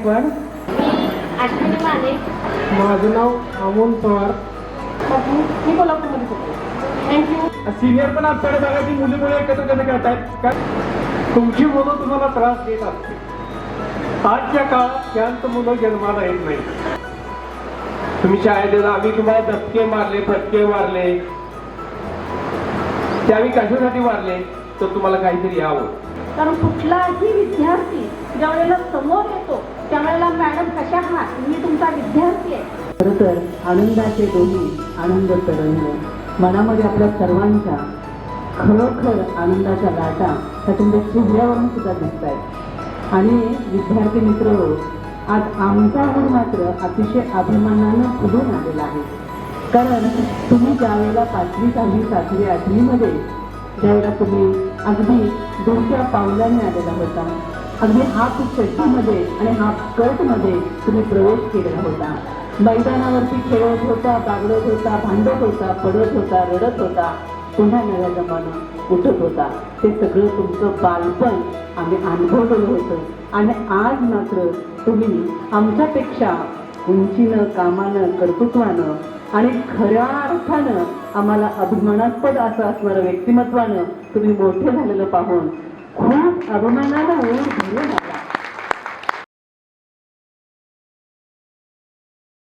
गायकवाड. अश्विनी माने. माझं नाव अमोल पवार. मी कोल्हापूरमध्ये होते. थँक्यू. सिनियर पण आपल्याकडे बघा की मुली मुळे एकत्र कसं करतायत का तुमची मुलं तुम्हाला त्रास देत असते. आजच्या काळात शांत मुलं जन्माला येत नाही. तुम्ही शाळेत आम्ही तुम्हाला धक्के मारले फटके मारले त्यावेळी कशासाठी मारले तर तुम्हाला काहीतरी यावं. कारण कुठलाही विद्यार्थी ज्या वेळेला समोर येतो त्यावेळेला मॅडम कशा आहात मी तुमचा विद्यार्थी आहे. खरं तर आनंदाचे दोन्ही आनंद तरंग मनामध्ये आपल्या सर्वांच्या खरोखर आनंदाच्या लाटा ह्या तुमच्या चेहऱ्यावरून सुद्धा दिसत आहेत. आणि विद्यार्थी मित्र आज आमचा गुण मात्र अतिशय अभिमानानं फुलून आलेला आहे. कारण तुम्ही ज्यावेळेला 5वी 6वी 7वी 8वीमध्ये ज्यावेळेला तुम्ही अगदी दूरच्या पावलाने आलेला होता, अगदी हाफ चड्डीमध्ये आणि हाफ स्कर्टमध्ये तुम्ही प्रवेश केलेला होता. मैदानावरती खेळत होता, बागडत होता, भांडत होता, पडत होता, रडत होता, पुन्हा नव्या जमानं उठत होता. ते सगळं तुमचं बालपण आम्ही अनुभवलेलं होतं. आणि आज मात्र तुम्ही आमच्यापेक्षा उंचीनं, कामानं, कर्तृत्वानं आणि खऱ्या अर्थानं आम्हाला अभिमानास्पद असं असणारं व्यक्तिमत्वानं तुम्ही मोठे झालेलं पाहून खूप अभिमानानं ओढ भरून आला.